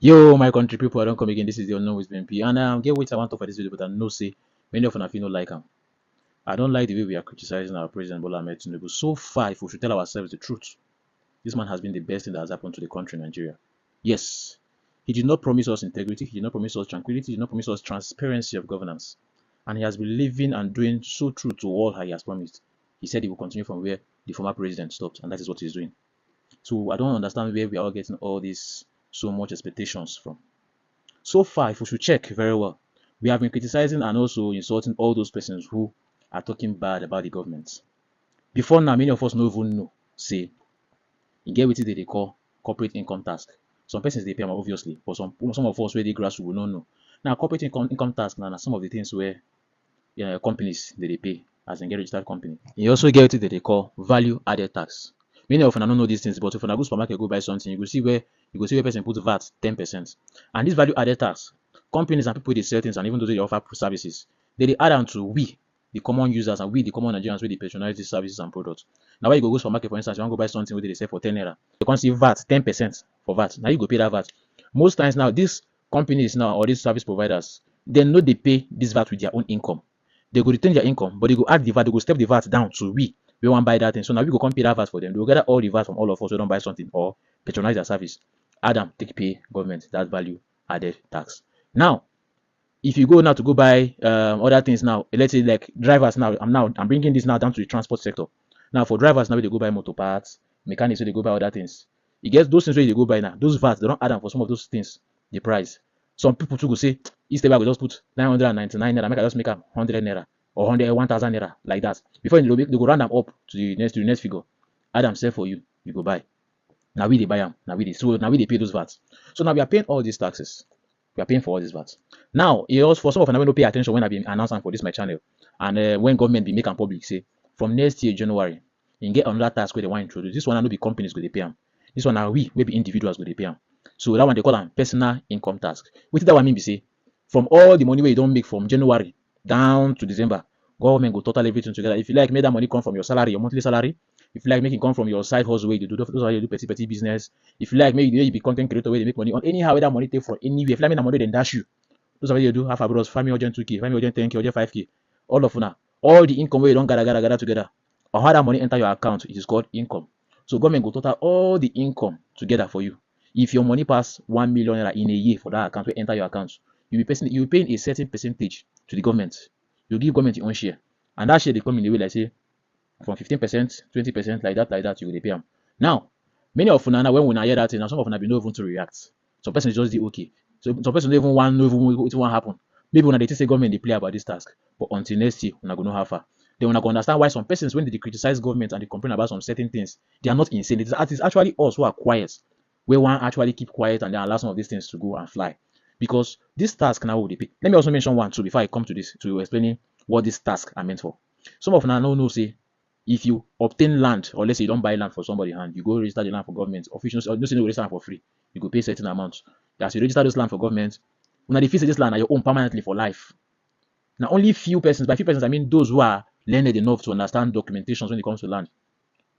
Yo, my country people, I don't come again. This is the unknown with BNP. And get what I want to for this video, but I know say many of you don't like him. I don't like the way we are criticizing our president Bola Ahmed Tinubu. So far, if we should tell ourselves the truth, this man has been the best thing that has happened to the country, Nigeria. Yes, he did not promise us integrity, he did not promise us tranquility, he did not promise us transparency of governance. And he has been living and doing so true to all he has promised. He said he will continue from where the former president stopped, and that is what he's doing. So I don't understand where we are all getting all these so much expectations from. So far, if we should check very well, we have been criticizing and also insulting all those persons who are talking bad about the government. Before now, many of us don't even know, say, you get what they call corporate income tax. Some persons they pay more obviously, but some of us where they grassroots will not know. Now, corporate income tax now some of the things where companies they pay as a get registered company. You also get what they call value added tax. Many of them don't know these things, but if you go supermarket go buy something, you go see where person put VAT 10%. And this value added tax, companies and people they sell things and even though they offer services, they add on to we, the common users, and we, the common Nigerians, where they patronize these services and products. Now, why you go supermarket, for instance, you want to go buy something where they sell for 10 naira, you can see VAT 10% for VAT. Now you go pay that VAT. Most times now, these companies now or these service providers, they know they pay this VAT with their own income. They go retain their income, but they go add the VAT, they go step the VAT down to we want buy that thing. So now we go come pay that VAT for them. They will gather all the VAT from all of us who don't buy something or patronize their service. Adam take pay government that value added tax. Now, if you go now to go buy other things now, let's say like drivers now, I'm bringing this now down to the transport sector. Now for drivers now they go buy motor parts, mechanics so they go buy other things. You get those things where they go buy now. Those VAT they don't add them for some of those things. The price. Some people too go say, instead I will just put 999 naira, make I just make up 100 naira or 1,000 naira like that. Before they go round them up to the next figure. Add them sell for you, you go buy. Now we they buy them, now we they pay those VAT. So now we are paying all these taxes. We are paying for all these VAT. Now, it also for some of them don't pay attention when I been announcing for this my channel, and when government be making public say from next year January, you can get another tax where they want to introduce. This one will be companies go they pay them. This one are we be individuals go they pay them. So that one they call them personal income tax. What that one mean be say from all the money where you don't make from January down to December, government go total everything together. If you like, make that money come from your salary, your monthly salary. If you like, make it come from your side hustle where you do those are you do petty business. If you like, maybe you be content creator where you make money on anyhow where that money take from anywhere. If you like, make that money then dash you. Those are what you do. Half a bros, family urgent 2K, family urgent 10K, urgent 5K. All of now, all the income where you don't gather together. Or how that money enter your account, it is called income. So government go total all the income together for you. If your money pass 1 million naira in a year for that account, will enter your account, you be paying a certain percentage to the government. You give government your own share, and that share they come in the way like say from 15%, 20%, like that, you will pay them. Now, many of you now when we hear that thing, some of you be no even to react. Some person just do okay. So some person don't even want know even what happen. Maybe when they say government they play about this task, but until next year, we're not gonna know how far. Then we're not gonna understand why some persons when they criticize government and they complain about some certain things, they are not insane. It is actually us who are quiet. We want actually keep quiet and then allow some of these things to go and fly. Because this task now will be paid. Let me also mention one too before I come to this to explaining what this task are meant for. Some of you now know say if you obtain land or let's say you don't buy land for somebody hand, you go register the land for government. Officials or no say no register for free. You go pay certain amount. As you register this land for government, when they feel this land are your own permanently for life. Now only few persons, by few persons I mean those who are learned enough to understand documentations when it comes to land.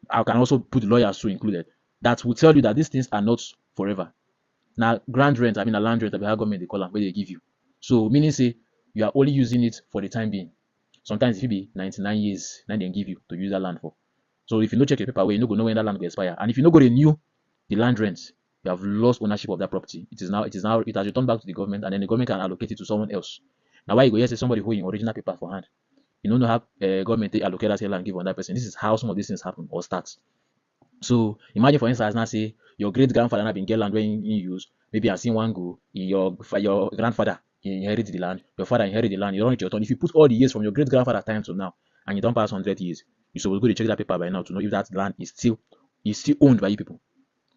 I can also put lawyers too included. That will tell you that these things are not forever. Now grand rent, I mean a land rent, how government they call them, where they give you. So meaning say you are only using it for the time being. Sometimes it will be 99 years, then they give you to use that land for. So if you no check your paper, you no go know when that land will expire. And if you no go renew the land rent, you have lost ownership of that property. It has returned back to the government, and then the government can allocate it to someone else. Now why you go here say somebody holding original paper for hand? You don't know how government they allocate that land and give on that person. This is how some of these things happen or start. So imagine for instance now say your great grandfather have been get land when you use. Maybe I seen one go in your grandfather inherit the land, your father inherit the land, you don't reach your turn. If you put all the years from your great grandfather time to now and you don't pass 100 years, you supposed go to check that paper by now to know if that land is still owned by you people.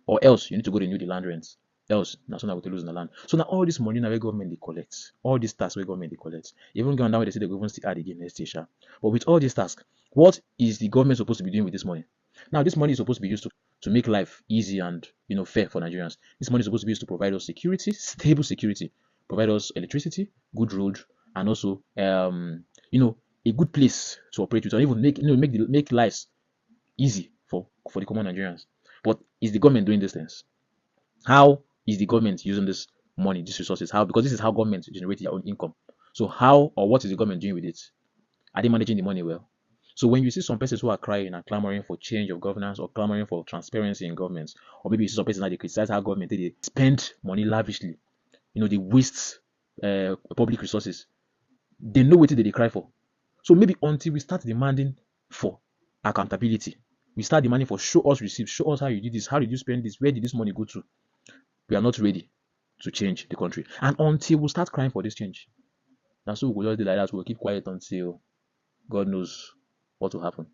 Or else you need to go renew the land rents. Else now soon I will lose the land. So now all this money now where government they collect, all these tasks where government they collect, even going down where they say they go even still add again next year. But with all these tasks, what is the government supposed to be doing with this money? Now this money is supposed to be used to make life easy and fair for Nigerians. This money is supposed to be used to provide us security, stable security, provide us electricity, good road, and also a good place to operate with, and even make lives easy for the common Nigerians. But is the government doing these things? How is the government using this money, these resources? How? Because this is how government generate their own income. So how or what is the government doing with it? Are they managing the money well? So when you see some persons who are crying and clamoring for change of governance or clamoring for transparency in governments, or maybe you see some persons that they criticize how government they spend money lavishly, they waste public resources, they know what they cry for. So maybe until we start demanding for accountability, we start demanding for show us receipts, show us how you did this, how did you spend this, where did this money go to? We are not ready to change the country. And until we start crying for this change, and so we will just do like that, we'll keep quiet until God knows what will happen.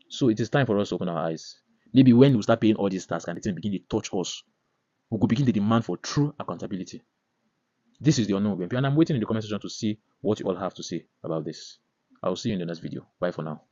So it is time for us to open our eyes. Maybe when we start paying all these tasks and the thing begin to touch us, we could begin to demand for true accountability. This is the unknown WMP, and I'm waiting in the comment section to see what you all have to say about this. I will see you in the next video. Bye for now.